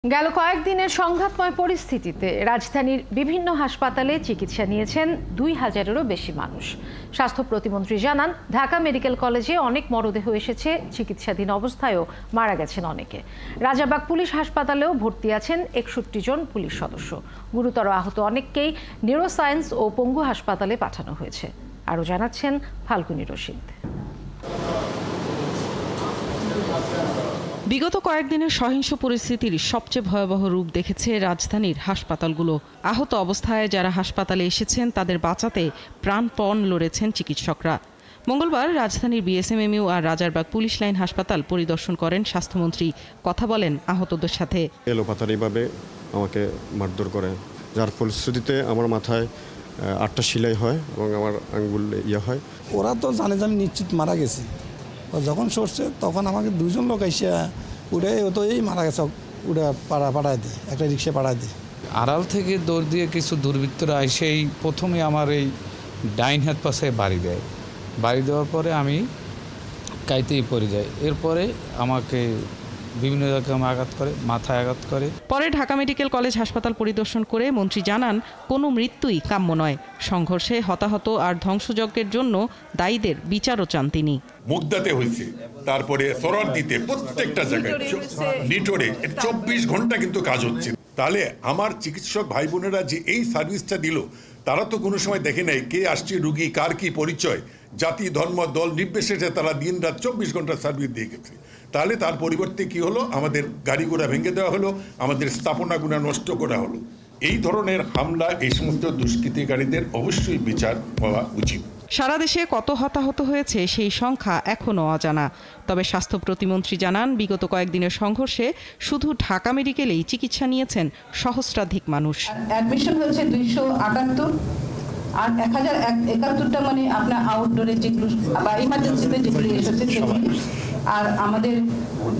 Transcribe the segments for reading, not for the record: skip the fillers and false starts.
গেল কয়েকদিনের সংঘাতময় পরিস্থিতিতে রাজধানীর বিভিন্ন হাসপাতালে চিকিৎসা নিয়েছেন ২,০০০-এরও বেশি মানুষ। স্বাস্থ্য প্রতিমন্ত্রী জানান, ঢাকা মেডিকেল কলেজে অনেক মরদেহ এসেছে, চিকিৎসাধীন অবস্থায়ও মারা গেছেন অনেকে। রাজাবাগ পুলিশ হাসপাতালেও ভর্তি আছেন ৬১ জন পুলিশ সদস্য। গুরুতর আহত অনেককেই নিউরোসায়েন্স ও পঙ্গু হাসপাতালে পাঠানো হয়েছে। আরও জানাচ্ছেন ফাল্গুনী রশিদ। বিগত কয়েকদিনের সহিংস পরিস্থিতির সবচেয়ে ভয়াবহ রূপ দেখেছে রাজধানীর হাসপাতালগুলো। আহত অবস্থায় যারা হাসপাতালে এসেছেন তাদের বাঁচাতে প্রাণপণ লড়েছেন চিকিৎসকরা। মঙ্গলবার রাজধানীর বিএসএমএমইউ আর রাজারবাগ পুলিশ লাইন হাসপাতাল পরিদর্শন করেন স্বাস্থ্যমন্ত্রী। কথা বলেন আহতদের সাথে। এলোপাতাড়িভাবে আমাকে মারধর করে, যার ফলশ্রুতিতে আমার মাথায় ৮টা সেলাই হয় এবং আমার আঙ্গুল হয়। ওরা তো জানে যে আমি নিশ্চিত মারা গেছি। যখন সরছে তখন আমাকে দুজন লোক এসে উঠে ও তো এই মারা গেছে, উঠে পাড়ায় দিই, একটা রিক্সা পাড়ায় দিই। আড়াল থেকে দৌড় দিয়ে কিছু দুর্বৃত্তরা এসেই প্রথমে আমার এই ডাইন হাত পাশে বাড়ি দেয়। বাড়ি দেওয়ার পরে আমি কাইতেই পড়ে যাই। এরপরে আমাকে বিভিন্ন রকম আঘাত করে, মাথায় আঘাত করে। পরে ঢাকা মেডিকেল কলেজ হাসপাতাল পরিদর্শন করে মন্ত্রী জানান, কোনো মৃত্যুই কাম্য নয়। সংঘর্ষে হতাহত আর ধ্বংসযজ্ঞের জন্য দায়ীদের বিচারও চান তিনি। মুগদাতে হয়েছে, তারপরে সরার দিতে প্রত্যেকটা জায়গায় নিটোরে 24 ঘন্টা কিন্তু কাজ হচ্ছে। তাহলে আমার চিকিৎসক ভাই বোনেরা যে এই সার্ভিসটা দিল, তারা তো কোনো সময় দেখে নাই কে আসছে রুগী, কার কি পরিচয়, জাতি ধর্ম দল নির্বিশেষে তারা দিন রাত 24 ঘন্টা সার্ভিস দিয়ে গেছে। তাহলে তার পরিবর্তে কি হলো, আমাদের গাড়ি ঘোড়া ভেঙে দেওয়া হলো, আমাদের স্থাপনাগুলো নষ্ট করা হলো। এই ধরনের হামলা, এই সমস্ত দুষ্কৃতিকারীদের অবশ্যই বিচার হওয়া উচিত। সারা দেশে কত হতাহত হয়েছে সেই সংখ্যা এখনও অজানা। তবে স্বাস্থ্য প্রতিমন্ত্রী জানান, বিগত কয়েকদিনের সংঘর্ষে শুধু ঢাকা মেডিকেলেই চিকিৎসা নিয়েছেন সহস্রাধিক মানুষ। অ্যাডমিশন হয়েছে 278 আর 1071টা মানে আপনার আউটডোরে যেগুলো বা ইমার্জেন্সিতে যেগুলো এসেছে সেগুলো। আর আমাদের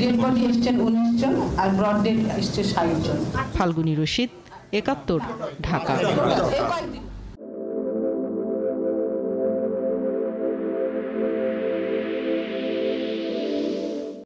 ডেড বডি এসছেন 19 জন আর ব্রড ডেড এসছে 60 জন। ফাল্গুনী রশিদ, ৭১, ঢাকা।